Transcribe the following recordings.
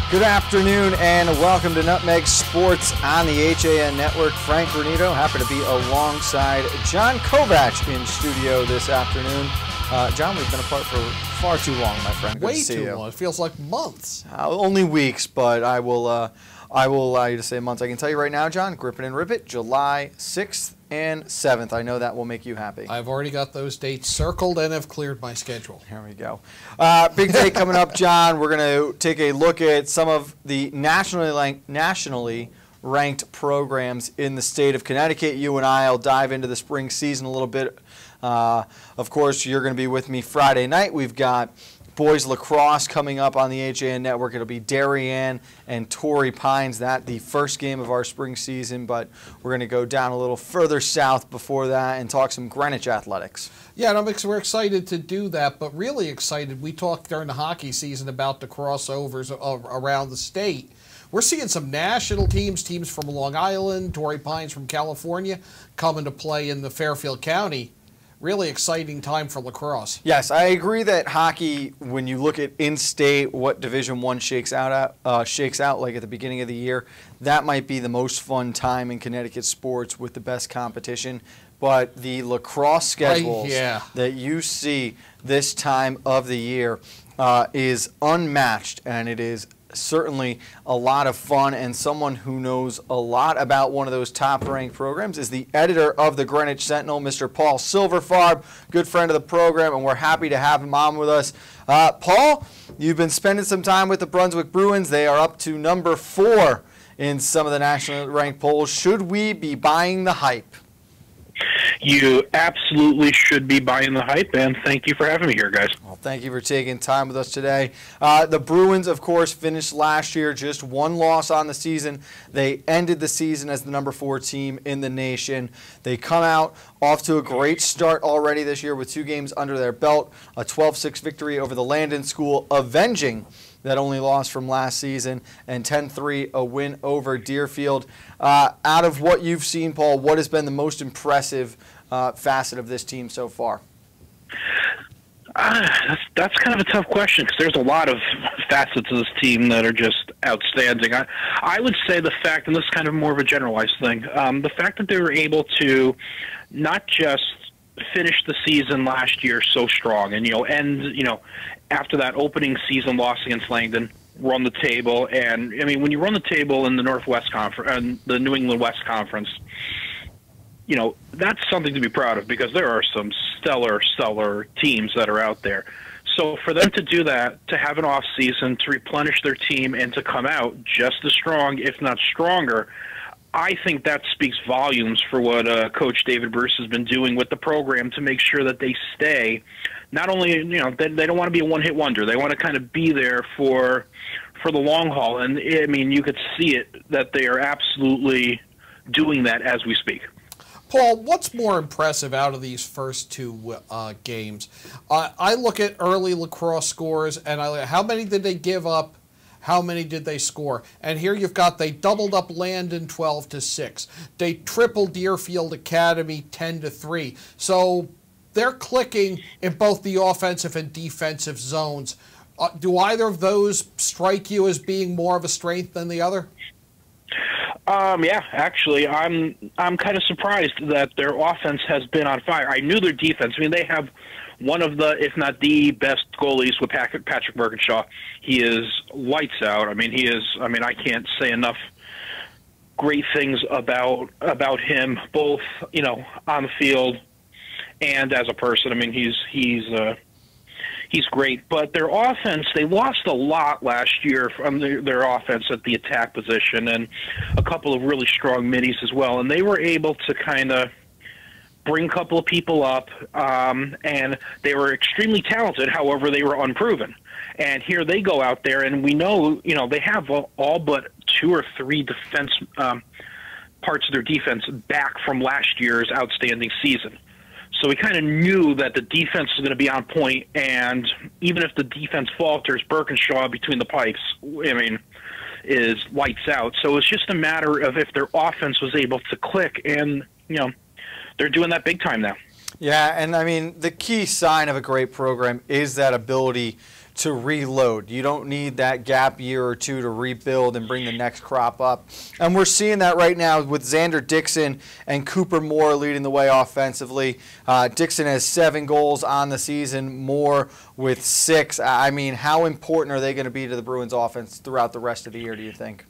Good afternoon and welcome to Nutmeg Sports on the HAN Network. Frank Granito, happy to be alongside John Kovac in studio this afternoon. John, we've been apart for far too long, my friend. Good Way to see too you. long. It feels like months. Only weeks, but I will allow you to say months. I can tell you right now, John, grip it and rip it, July 6th and 7th. I know that will make you happy. I've already got those dates circled and have cleared my schedule. Here we go. Big day coming up, John. We're going to take a look at some of the nationally ranked programs in the state of Connecticut. You and I will dive into the spring season a little bit. Of course, you're going to be with me Friday night. We've got boys lacrosse coming up on the HAN Network. It'll be Darien and Torrey Pines, the first game of our spring season, but we're going to go down a little further south before that and talk some Greenwich athletics. Yeah, and we're excited to do that, but really excited. We talked during the hockey season about the crossovers around the state. We're seeing some national teams from Long Island, Torrey Pines from California, coming to play in the Fairfield County. Really exciting time for lacrosse. Yes, I agree that hockey, when you look at in-state, what Division I shakes out like at the beginning of the year, that might be the most fun time in Connecticut sports with the best competition. But the lacrosse schedules that you see this time of the year is unmatched, and it is certainly a lot of fun, and someone who knows a lot about one of those top-ranked programs is the editor of the Greenwich Sentinel, Mr. Paul Silverfarb, good friend of the program, and we're happy to have him on with us. Paul, you've been spending some time with the Brunswick Bruins. They are up to number 4 in some of the nationally ranked polls. Should we be buying the hype? You absolutely should be buying the hype, and thank you for having me here, guys. Well, thank you for taking time with us today. The Bruins, of course, finished last year just one loss on the season. They ended the season as the number 4 team in the nation. They come out off to a great start already this year with 2 games under their belt, a 12-6 victory over the Landon School, avenging that only loss from last season, and 10-3, a win over Deerfield. Out of what you've seen, Paul, what has been the most impressive facet of this team so far? That's kind of a tough question because there's a lot of facets of this team that are just outstanding. I would say the fact, and this is kind of more of a generalized thing, the fact that they were able to not just finish the season last year so strong and, after that opening season loss against Langdon, run the table. And, I mean, when you run the table in the Northwest Conference and the New England West Conference, that's something to be proud of because there are some stellar teams that are out there. So for them to do that, to have an off season, to replenish their team, and to come out just as strong, if not stronger, I think that speaks volumes for what Coach David Bruce has been doing with the program to make sure that they stay. Not only, they don't want to be a one-hit wonder. They want to kind of be there for the long haul. And, I mean, you could see it that they are absolutely doing that as we speak. Paul, what's more impressive out of these first 2 games? I look at early lacrosse scores, and how many did they give up? How many did they score? And here you've got they doubled up Landon 12-6. They tripled Deerfield Academy 10-3. So they're clicking in both the offensive and defensive zones. Do either of those strike you as being more of a strength than the other? Yeah, actually, I'm kind of surprised that their offense has been on fire. I knew their defense. I mean, they have one of the, if not the best goalies with Patrick Birkinshaw. He is lights out. I mean, I can't say enough great things about him, both, on the field and as a person. I mean, he's great. But their offense, they lost a lot last year from their offense at the attack position and a couple of really strong middies as well. And they were able to kind of bring a couple of people up, and they were extremely talented. However, they were unproven. And here they go out there, and we know, they have all but 2 or 3 defense parts of their defense back from last year's outstanding season. So we kind of knew that the defense was going to be on point, and even if the defense falters, Birkinshaw between the pipes, I mean, is lights out. So it's just a matter of if their offense was able to click, and, they're doing that big time now. Yeah, and I mean, the key sign of a great program is that ability to reload. You don't need that gap year or two to rebuild and bring the next crop up. And we're seeing that right now with Xander Dixon and Cooper Moore leading the way offensively. Dixon has 7 goals on the season, Moore with 6. I mean, how important are they going to be to the Bruins offense throughout the rest of the year, do you think?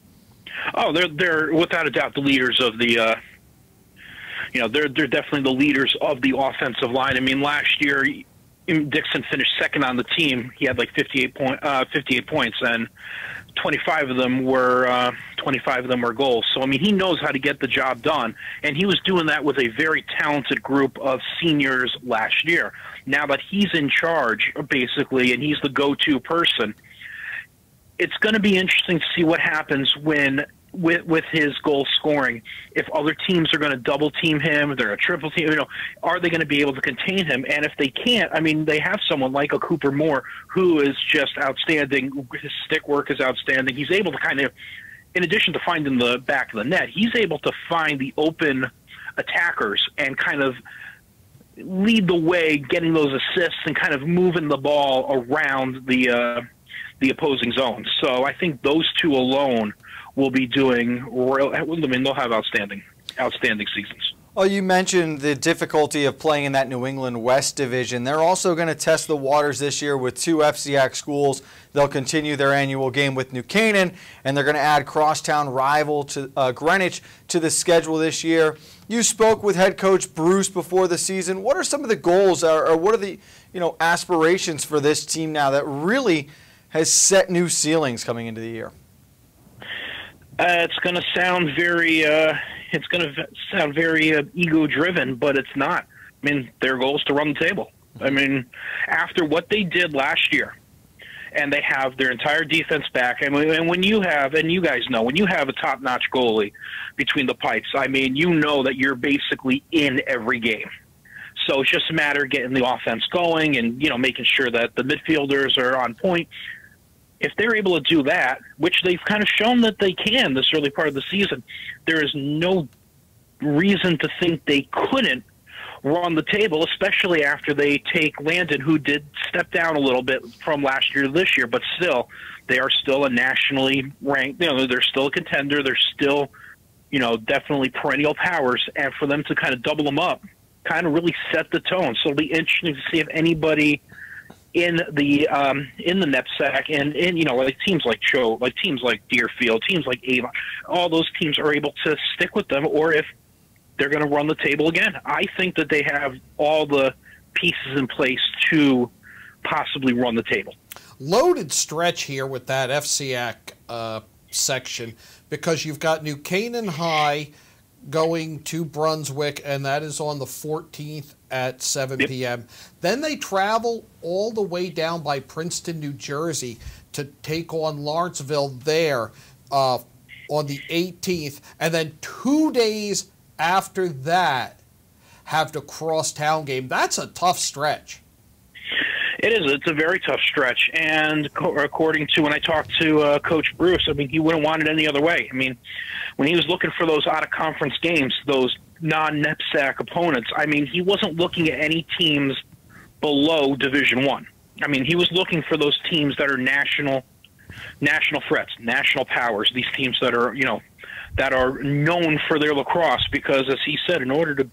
Oh, they're without a doubt the leaders of the they're definitely the leaders of the offensive line. I mean, last year Dixon finished second on the team. He had like 58 points, and 25 of them were goals. So I mean, he knows how to get the job done, and he was doing that with a very talented group of seniors last year. Now that he's in charge, basically, and he's the go-to person, it's going to be interesting to see what happens when with his goal scoring. If other teams are going to double team him, they're a triple team, are they going to be able to contain him? And if they can't, I mean, they have someone like a Cooper Moore who is just outstanding. His stick work is outstanding. He's able to kind of, in addition to finding the back of the net, he's able to find the open attackers and kind of lead the way, getting those assists and kind of moving the ball around the opposing zone. So I think those two alone will be doing royal. I mean, they'll have outstanding seasons. Oh, you mentioned the difficulty of playing in that New England West division. They're also going to test the waters this year with 2 FCX schools. They'll continue their annual game with New Canaan, and they're going to add crosstown rival to Greenwich to the schedule this year. You spoke with head coach Bruce before the season. What are some of the goals, or what are the aspirations for this team now that really has set new ceilings coming into the year? It's going to sound very ego-driven, but it's not. I mean, their goal is to run the table. I mean, after what they did last year, and they have their entire defense back, and when you have, and you guys know, when you have a top-notch goalie between the pipes, I mean, you know that you're basically in every game. So it's just a matter of getting the offense going and, making sure that the midfielders are on point. If they're able to do that, which they've kind of shown that they can this early part of the season, there is no reason to think they couldn't run the table, especially after they take Landon, who did step down a little bit from last year to this year, but still, they are still a nationally ranked, they're still a contender. They're still, definitely perennial powers, and for them to kind of double them up kind of really set the tone. So it'll be interesting to see if anybody in the NEPSAC and like teams like Cho, like teams like Deerfield, teams like Avon, all those teams are able to stick with them, or if they're going to run the table again. I think that they have all the pieces in place to possibly run the table. Loaded stretch here with that FCAC section, because you've got New Canaan High going to Brunswick, and that is on the 14th at 7 p.m. Then they travel all the way down by Princeton, New Jersey to take on Lawrenceville there on the 18th. And then 2 days after that have the crosstown game. That's a tough stretch. It is. It's a very tough stretch. And according to when I talked to Coach Bruce, I mean, he wouldn't want it any other way. I mean, when he was looking for those out-of-conference games, those non-NEPSAC opponents, I mean, he wasn't looking at any teams below Division I. I mean, he was looking for those teams that are national threats, national powers, these teams that are, that are known for their lacrosse, because, as he said, in order to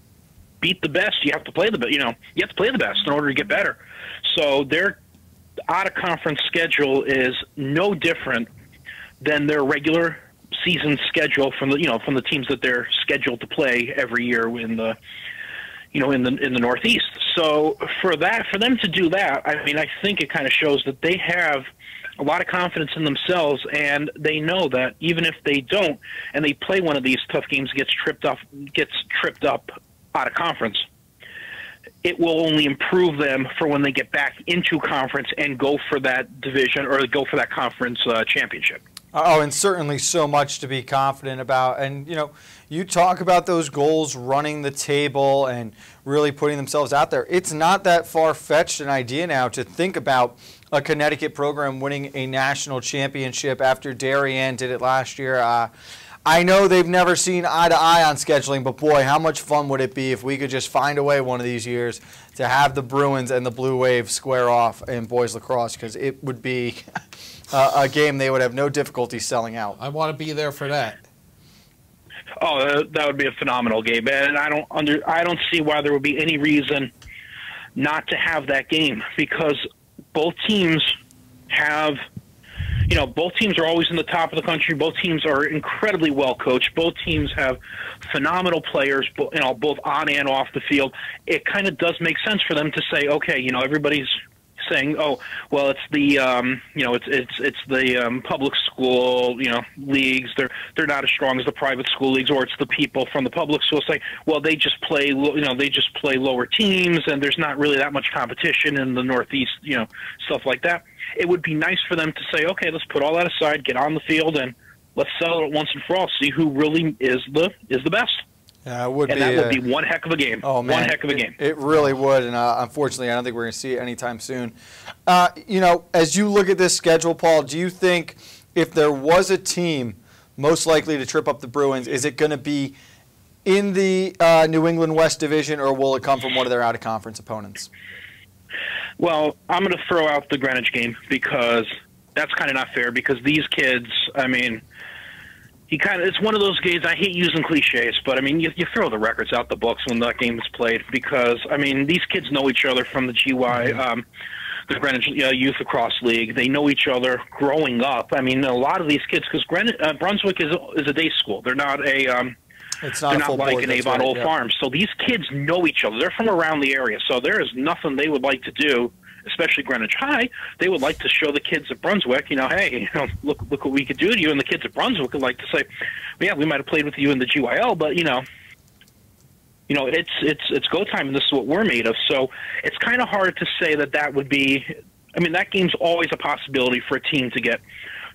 beat the best, you have to play the you have to play the best in order to get better. So their out-of-conference schedule is no different than their regular season schedule from the teams that they're scheduled to play every year in the in the Northeast. So for them to do that, I mean, I think it kind of shows that they have a lot of confidence in themselves, and they know that even if they don't, and they play one of these tough games, gets tripped up out of conference, it will only improve them for when they get back into conference and go for that division or go for that conference championship. Oh, and certainly so much to be confident about. And, you talk about those goals, running the table and really putting themselves out there. It's not that far-fetched an idea now to think about a Connecticut program winning a national championship after Darien did it last year. I know they've never seen eye to eye on scheduling, but boy, how much fun would it be if we could just find a way one of these years to have the Bruins and the Blue Wave square off in boys lacrosse, because it would be a game they would have no difficulty selling out. I want to be there for that. Oh, that would be a phenomenal game, and I don't see why there would be any reason not to have that game, because both teams have, both teams are always in the top of the country. Both teams are incredibly well coached. Both teams have phenomenal players, both on and off the field. It kind of does make sense for them to say, okay, everybody's saying, oh, well, it's the it's the public school leagues. They're not as strong as the private school leagues, or it's the people from the public school saying, well, they just play lower teams, and there's not really that much competition in the Northeast, stuff like that. It would be nice for them to say, okay, let's put all that aside, get on the field, and let's settle it once and for all. See who really is the best. Yeah, it would and that would be one heck of a game. Oh, man. One heck of a game. It really would, and unfortunately, I don't think we're going to see it anytime soon. As you look at this schedule, Paul, do you think if there was a team most likely to trip up the Bruins, is it going to be in the New England West Division, or will it come from one of their out-of-conference opponents? Well, I'm going to throw out the Greenwich game, because that's kind of not fair, because these kids, it's one of those games. I hate using cliches, but you throw the records out the books when that game is played, because these kids know each other from the GY, the Greenwich Youth Lacrosse League. They know each other growing up. A lot of these kids, because Brunswick is a day school. They're not they're not like an Avon Old Farm. So these kids know each other. They're from around the area. So there is nothing they would like to do, especially Greenwich High. They would like to show the kids at Brunswick, hey, look what we could do to you. And the kids at Brunswick would like to say, well, yeah, we might have played with you in the GYL, but it's go time, and this is what we're made of. So it's kind of hard to say that would be. That game's always a possibility for a team to get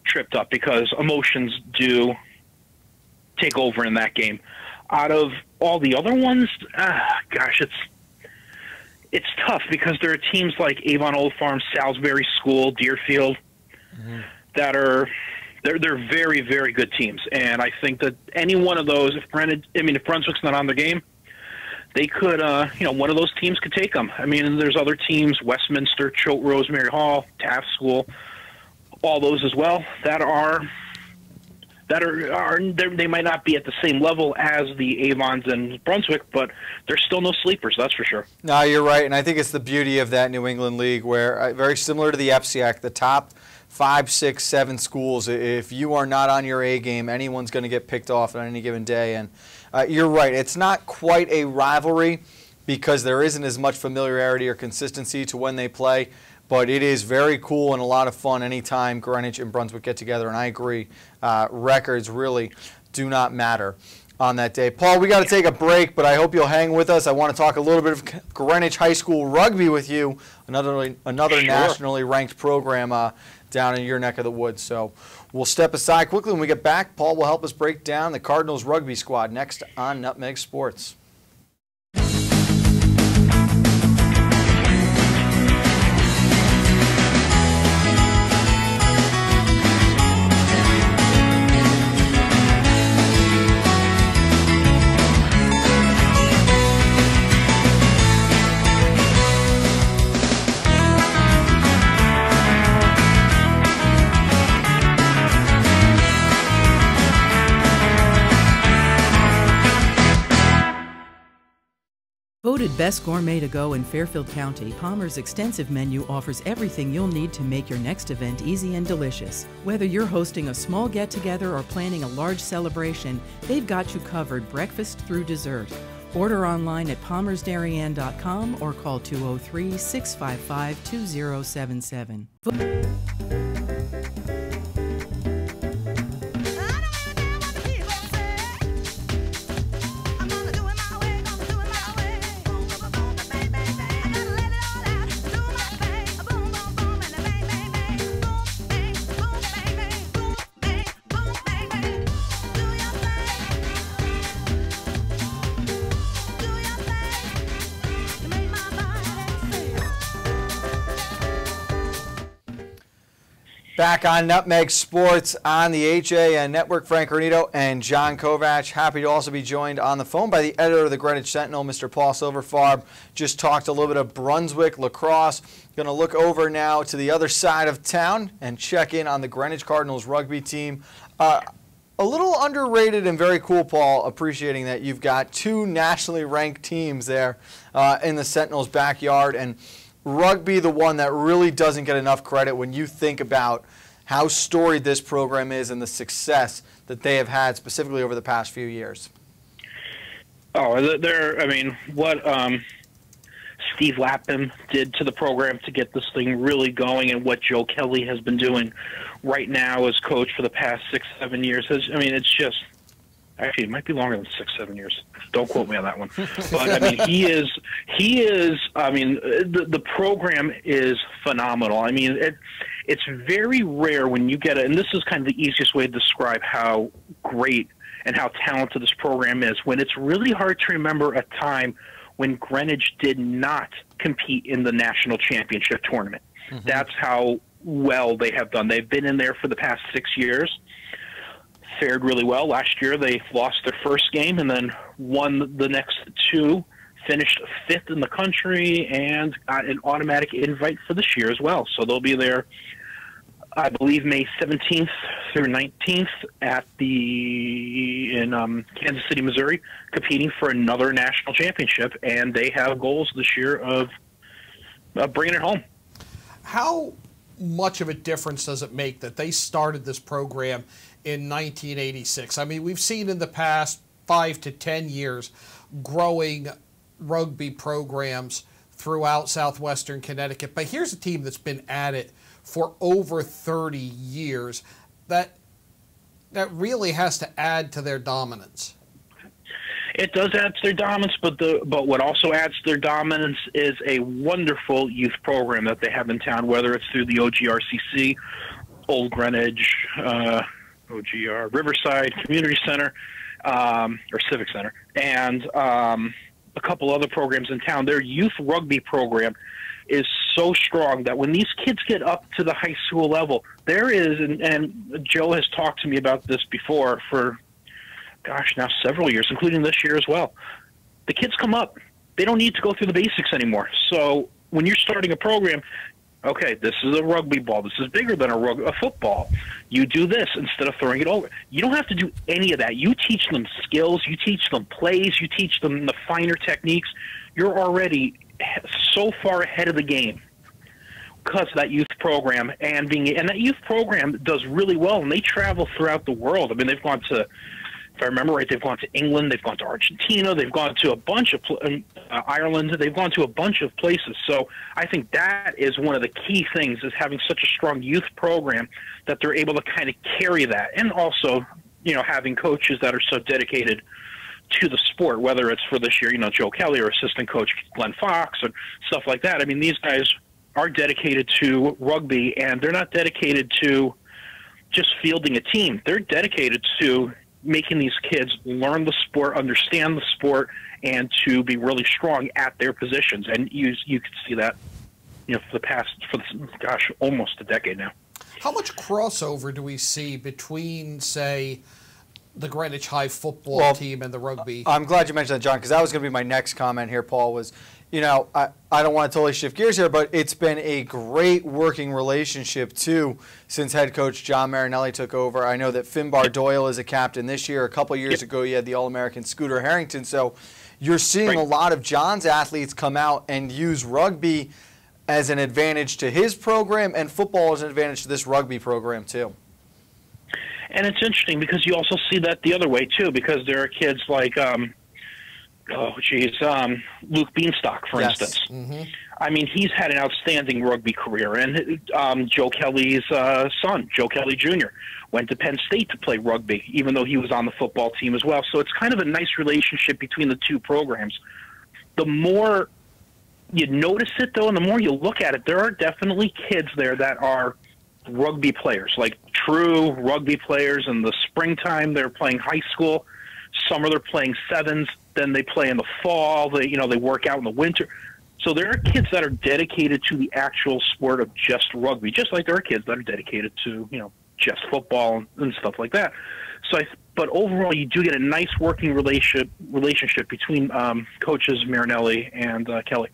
tripped up, because emotions do take over in that game. Out of all the other ones, it's tough, because there are teams like Avon Old Farm, Salisbury School, Deerfield, that are they're very, very good teams. And I think that any one of those, if Brunswick's not on the game, they could, one of those teams could take them. There's other teams, Westminster, Choate, Rosemary Hall, Taft School, all those as well, they might not be at the same level as the Avons and Brunswick, but there's still no sleepers, that's for sure. No, you're right, and I think it's the beauty of that New England League, where very similar to the FCAC, the top 5, 6, 7 schools, if you are not on your A game, anyone's going to get picked off on any given day. And you're right, it's not quite a rivalry, because there isn't as much familiarity or consistency to when they play. But it is very cool and a lot of fun anytime Greenwich and Brunswick get together. And I agree, records really do not matter on that day. Paul, we got to take a break, but I hope you'll hang with us. I want to talk a little bit of Greenwich High School rugby with you, another Sure. nationally ranked program down in your neck of the woods. So we'll step aside quickly. When we get back, Paul will help us break down the Cardinals rugby squad next on Nutmeg Sports. Voted Best Gourmet to Go in Fairfield County, Palmer's extensive menu offers everything you'll need to make your next event easy and delicious. Whether you're hosting a small get-together or planning a large celebration, they've got you covered breakfast through dessert. Order online at palmersdarien.com or call 203-655-2077. Back on Nutmeg Sports on the HAN Network, Frank Granito and John Kovac. Happy to also be joined on the phone by the editor of the Greenwich Sentinel, Mr. Paul Silverfarb. Just talked a little bit of Brunswick lacrosse. Going to look over now to the other side of town and check in on the Greenwich Cardinals rugby team. A little underrated and very cool, Paul, appreciating that you've got two nationally ranked teams there in the Sentinels' backyard, and rugby the one that really doesn't get enough credit when you think about how storied this program is and the success that they have had specifically over the past few years. Oh, I mean, what Steve Lapham did to the program to get this thing really going, and what Joe Kelly has been doing right now as coach for the past 6-7 years. It's just, actually, it might be longer than 6-7 years. Don't quote me on that one. But, I mean, he is, the program is phenomenal. I mean, it's very rare when you get it, and this is kind of the easiest way to describe how great and how talented this program is, when it's really hard to remember a time when Greenwich did not compete in the national championship tournament. Mm-hmm. That's how well they have done. They've been in there for the past 6 years, fared really well. Last year they lost their first game and then won the next two, finished 5th in the country, and got an automatic invite for this year as well. So they'll be there, I believe, May 17th through 19th in Kansas City, Missouri, competing for another national championship, and they have goals this year of bringing it home. How much of a difference does it make that they started this program in 1986? I mean, we've seen in the past 5 to 10 years growing rugby programs throughout southwestern Connecticut, but here's a team that's been at it for over 30 years. That really has to add to their dominance. It does add to their dominance, but what also adds to their dominance is a wonderful youth program that they have in town, whether it's through the OGRCC, Old Greenwich, OGR, Riverside Community Center, or Civic Center, and a couple other programs in town. Their youth rugby program is so strong that when these kids get up to the high school level, there is, and Joe has talked to me about this before for, gosh, now several years, including this year as well. The kids come up. They don't need to go through the basics anymore. So when you're starting a program, okay, this is a rugby ball. This is bigger than a football. You do this instead of throwing it over. You don't have to do any of that. You teach them skills. You teach them plays. You teach them the finer techniques. You're already so far ahead of the game because of that youth program, and that youth program does really well, and they travel throughout the world. I mean, they've gone to, if I remember right, they've gone to England, they've gone to Argentina, they've gone to a bunch of Ireland, they've gone to a bunch of places. So I think that is one of the key things, is having such a strong youth program that they're able to kind of carry that, and also, having coaches that are so dedicated to the sport, whether it's for this year, Joe Kelly, or assistant coach Glenn Fox, or stuff like that. I mean, these guys are dedicated to rugby, and they're not dedicated to just fielding a team. They're dedicated to making these kids learn the sport, understand the sport, and to be really strong at their positions. And you can see that, for almost a decade now. How much crossover do we see between, say, the Greenwich High football team and the rugby? I'm glad you mentioned that, John, because that was going to be my next comment here, Paul, was, I don't want to totally shift gears here, but it's been a great working relationship, too, since head coach John Marinelli took over. I know that Finbar Doyle is a captain this year. A couple of years ago, you had the All-American Scooter Harrington. So you're seeing a lot of John's athletes come out and use rugby as an advantage to his program, and football as an advantage to this rugby program, too. And it's interesting because you also see that the other way, too, because there are kids like, Luke Beanstalk, for instance. Mm-hmm. I mean, he's had an outstanding rugby career. And Joe Kelly's son, Joe Kelly Jr., went to Penn State to play rugby, even though he was on the football team as well. So it's kind of a nice relationship between the two programs. The more you notice it, though, and the more you look at it, there are definitely kids there that are rugby players, like true rugby players. In the springtime, they're playing high school. Summer, they're playing sevens. Then they play in the fall. They work out in the winter. So there are kids that are dedicated to the actual sport of just rugby, just like there are kids that are dedicated to, just football and stuff like that. But overall, you do get a nice working relationship between coaches Marinelli and Kelly.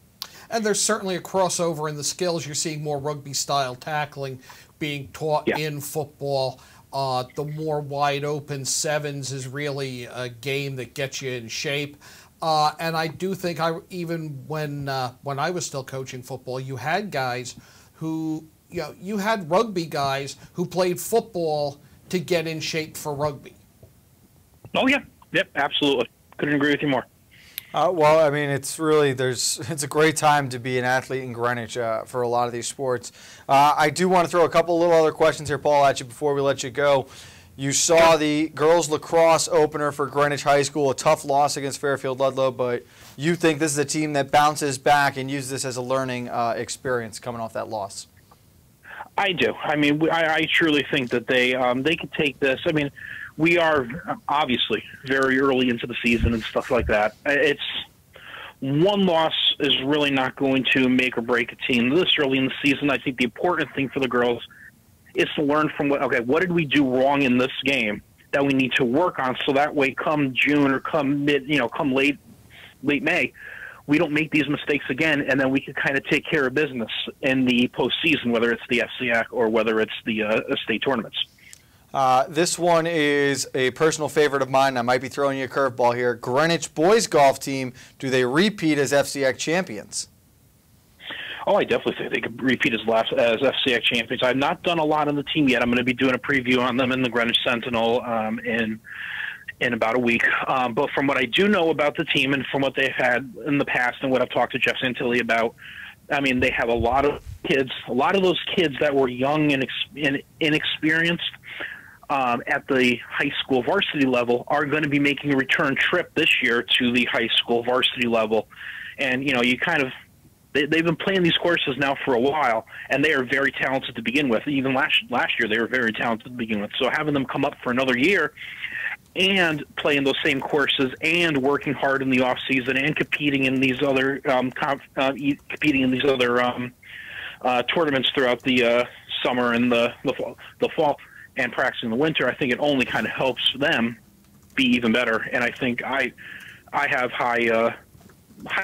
And there's certainly a crossover in the skills. You're seeing more rugby-style tackling being taught in football. The more wide-open sevens is really a game that gets you in shape. And I do think even when I was still coaching football, you had guys who, you had rugby guys who played football to get in shape for rugby. Oh, yeah. Yep, absolutely. Couldn't agree with you more. Well, I mean, it's a great time to be an athlete in Greenwich for a lot of these sports. I do want to throw a couple little other questions here, Paul, at you before we let you go. You saw the girls lacrosse opener for Greenwich High School, a tough loss against Fairfield Ludlow, but you think this is a team that bounces back and uses this as a learning experience coming off that loss? I do. I mean, I truly think that they could take this. I mean, we are obviously very early into the season and stuff like that. It's one loss is really not going to make or break a team this early in the season. I think the important thing for the girls is to learn from what did we do wrong in this game that we need to work on, so that way come June or come late May, we don't make these mistakes again, and then we can kind of take care of business in the postseason, whether it's the FCAC or whether it's the state tournaments. This one is a personal favorite of mine. I might be throwing you a curveball here. Greenwich boys golf team, do they repeat as FCAC champions? Oh, I definitely think they could repeat as FCAC champions. I've not done a lot on the team yet. I'm going to be doing a preview on them in the Greenwich Sentinel in about a week. But from what I do know about the team and from what they've had in the past and what I've talked to Jeff Santilli about, I mean, they have a lot of kids, a lot of those kids that were young and inexperienced at the high school varsity level are going to be making a return trip this year to the high school varsity level. And, you kind of, they've been playing these courses now for a while, and they are very talented to begin with. Even last year, they were very talented to begin with. So having them come up for another year and playing those same courses and working hard in the off season and competing in these other tournaments throughout the summer and the fall and practicing in the winter, I think it only kind of helps them be even better. And I think I have high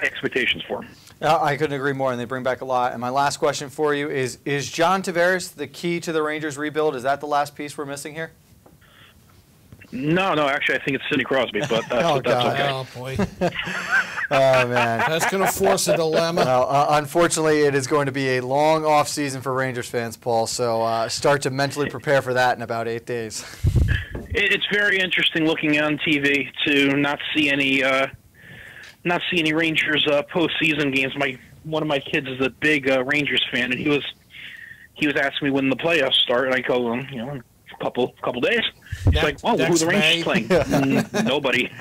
expectations for them. I couldn't agree more, and they bring back a lot. And my last question for you is John Tavares the key to the Rangers rebuild? Is that the last piece we're missing here? No, actually, I think it's Sidney Crosby, but that's okay. Oh, boy. Oh, man. That's going to force a dilemma. Well, unfortunately, it is going to be a long off season for Rangers fans, Paul, so start to mentally prepare for that in about 8 days. It's very interesting looking on TV to not see any Rangers postseason games. One of my kids is a big Rangers fan, and he was asking me when the playoffs start, and I go, a couple days. He's like, "Oh, who are the Rangers playing?" Nobody.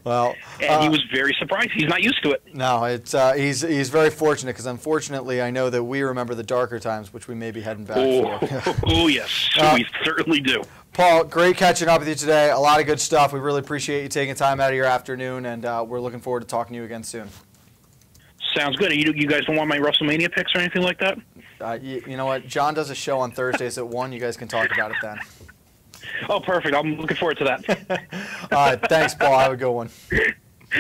Well, and he was very surprised. He's not used to it. No, it's he's very fortunate because unfortunately I know that we remember the darker times, which we may be heading back for. Oh yes, we certainly do. Paul, great catching up with you today. A lot of good stuff. We really appreciate you taking time out of your afternoon, and we're looking forward to talking to you again soon. Sounds good. You guys don't want my WrestleMania picks or anything like that? You know what? John does a show on Thursdays at 1. You guys can talk about it then. Oh, perfect. I'm looking forward to that. All right. Thanks, Paul. Have a good one.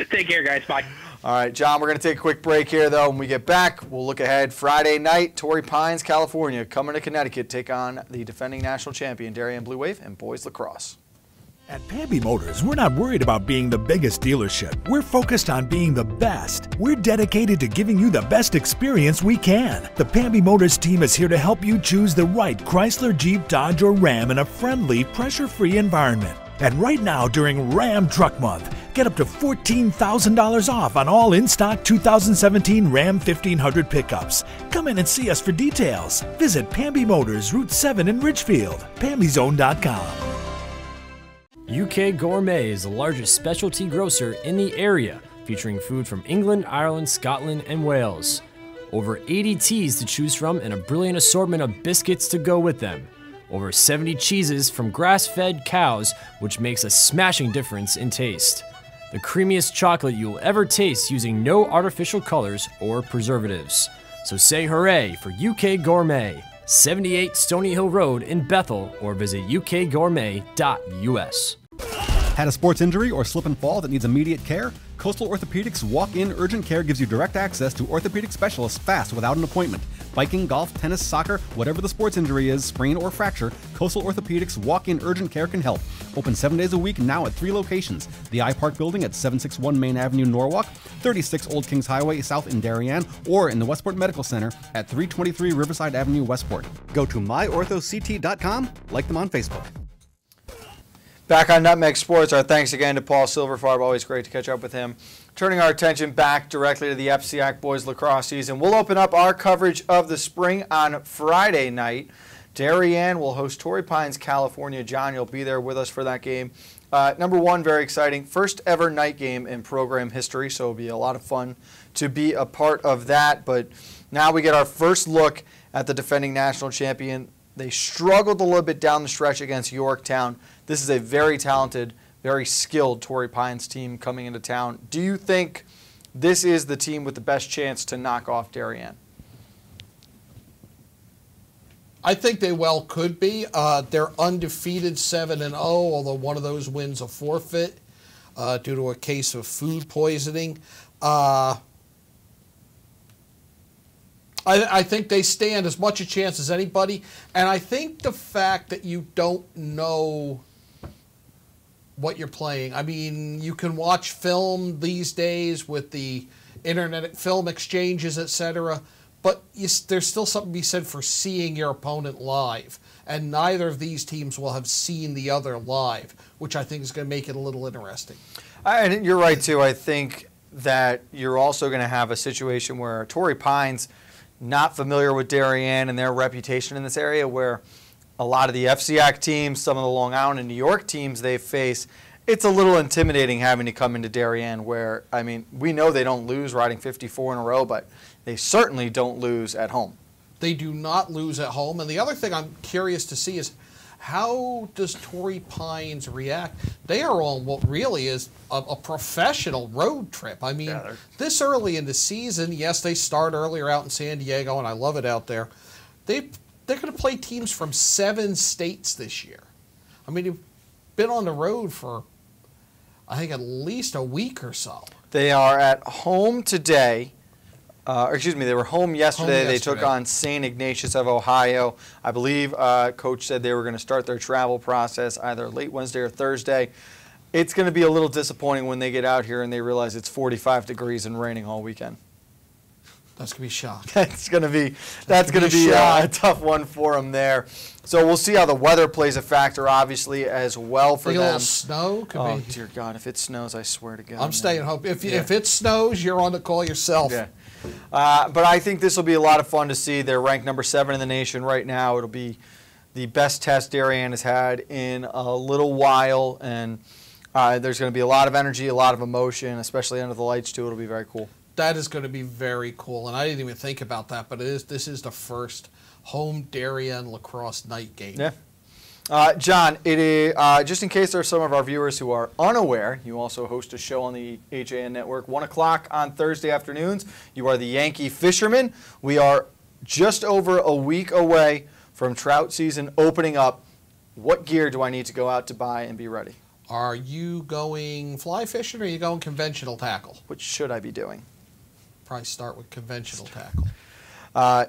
Take care, guys. Bye. All right, John, we're going to take a quick break here, though. When we get back, we'll look ahead. Friday night, Torrey Pines, California, coming to Connecticut, take on the defending national champion, Darien Blue Wave, and boys lacrosse. At Pamby Motors, we're not worried about being the biggest dealership. We're focused on being the best. We're dedicated to giving you the best experience we can. The Pamby Motors team is here to help you choose the right Chrysler, Jeep, Dodge, or Ram in a friendly, pressure-free environment. And right now, during Ram Truck Month, get up to $14,000 off on all in-stock 2017 Ram 1500 pickups. Come in and see us for details. Visit Pamby Motors, Route 7 in Ridgefield, PambyZone.com. UK Gourmet is the largest specialty grocer in the area, featuring food from England, Ireland, Scotland, and Wales. Over 80 teas to choose from and a brilliant assortment of biscuits to go with them. Over 70 cheeses from grass-fed cows, which makes a smashing difference in taste. the creamiest chocolate you'll ever taste using no artificial colors or preservatives. So say hooray for UK Gourmet, 78 Stony Hill Road in Bethel, or visit ukgourmet.us. Had a sports injury or slip and fall that needs immediate care? Coastal Orthopedics Walk-In Urgent Care gives you direct access to orthopedic specialists fast without an appointment. Biking, golf, tennis, soccer, whatever the sports injury is, sprain or fracture, Coastal Orthopedics Walk-In Urgent Care can help. Open 7 days a week now at 3 locations. The iPark Building at 761 Main Avenue, Norwalk, 36 Old Kings Highway South in Darien, or in the Westport Medical Center at 323 Riverside Avenue, Westport. Go to myorthoct.com, like them on Facebook. Back on Nutmeg Sports, our thanks again to Paul Silverfarb. Always great to catch up with him. Turning our attention back directly to the FCIAC boys lacrosse season, we'll open up our coverage of the spring on Friday night. Darien will host Torrey Pines, California. John, you'll be there with us for that game. Number one, very exciting. First ever night game in program history, so it'll be a lot of fun to be a part of that. But now we get our first look at the defending national champion. They struggled a little bit down the stretch against Yorktown. This is a very talented, very skilled Torrey Pines team coming into town. Do you think this is the team with the best chance to knock off Darien? I think they well could be. They're undefeated 7-0, although one of those wins a forfeit due to a case of food poisoning. I think they stand as much a chance as anybody, and I think the fact that you don't know what you're playing. I mean, you can watch film these days with the internet film exchanges, etc., but there's still something to be said for seeing your opponent live, and neither of these teams will have seen the other live, which I think is going to make it a little interesting. And you're right, too. I think that you're also going to have a situation where Torrey Pines, not familiar with Darien and their reputation in this area, where a lot of the FCIAC teams, some of the Long Island and New York teams they face, it's a little intimidating having to come into Darien where, I mean, we know they don't lose riding 54 in a row, but they certainly don't lose at home. They do not lose at home. And the other thing I'm curious to see is how does Torrey Pines react? They are on what really is a professional road trip. I mean, this early in the season, yes, they start earlier out in San Diego, and I love it out there. They're going to play teams from 7 states this year. I mean, they've been on the road for, I think, at least a week or so. They are at home today. They were home yesterday. They took on St. Ignatius of Ohio. I believe Coach said they were going to start their travel process either late Wednesday or Thursday. It's going to be a little disappointing when they get out here and they realize it's 45 degrees and raining all weekend. That's going to be a shock. That's going to be a tough one for them there. So we'll see how the weather plays a factor, obviously, as well for them. A little snow could be. Oh, dear God. If it snows, I swear to God. I'm staying home. If it snows, you're on the call yourself. Yeah. But I think this will be a lot of fun to see. They're ranked number 7 in the nation right now. It'll be the best test Darien has had in a little while, and there's going to be a lot of energy, a lot of emotion, especially under the lights, too. It'll be very cool. That is going to be very cool, and I didn't even think about that, but this is the first home Darien lacrosse night game. Yeah. John, it is, just in case there are some of our viewers who are unaware, you also host a show on the HAN Network, 1 o'clock on Thursday afternoons. You are the Yankee Fisherman. We are just over a week away from trout season opening up. What gear do I need to go out to buy and be ready? Are you going fly fishing or are you going conventional tackle? Which should I be doing? Probably start with conventional tackle.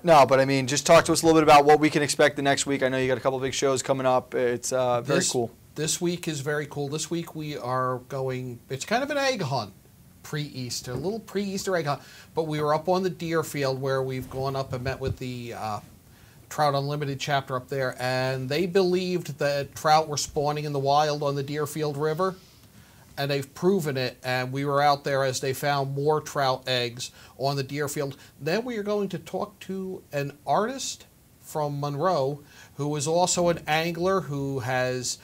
No, but I mean, just talk to us a little bit about what we can expect the next week. I know you got a couple of big shows coming up. It's very cool. This week is very cool. This week we are going, it's kind of an egg hunt pre-Easter, a little pre-Easter egg hunt. But we were up on the Deerfield where we've gone up and met with the Trout Unlimited chapter up there, and they believed that trout were spawning in the wild on the Deerfield River. And they've proven it, and we were out there as they found more trout eggs on the Deerfield. Then we are going to talk to an artist from Monroe who is also an angler who has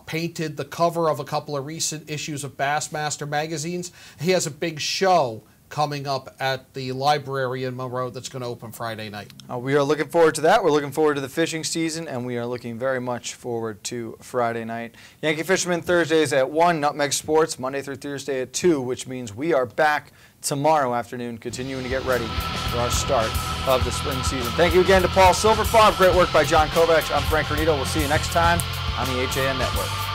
painted the cover of a couple of recent issues of Bassmaster magazines. He has a big show coming up at the library in Monroe that's going to open Friday night. We are looking forward to that. We're looking forward to the fishing season, and we are looking very much forward to Friday night. Yankee Fisherman Thursdays at 1, Nutmeg Sports Monday through Thursday at 2, which means we are back tomorrow afternoon, continuing to get ready for our start of the spring season. Thank you again to Paul Silverfarb. Great work by John Kovacs. I'm Frank Granito. We'll see you next time on the HAN Network.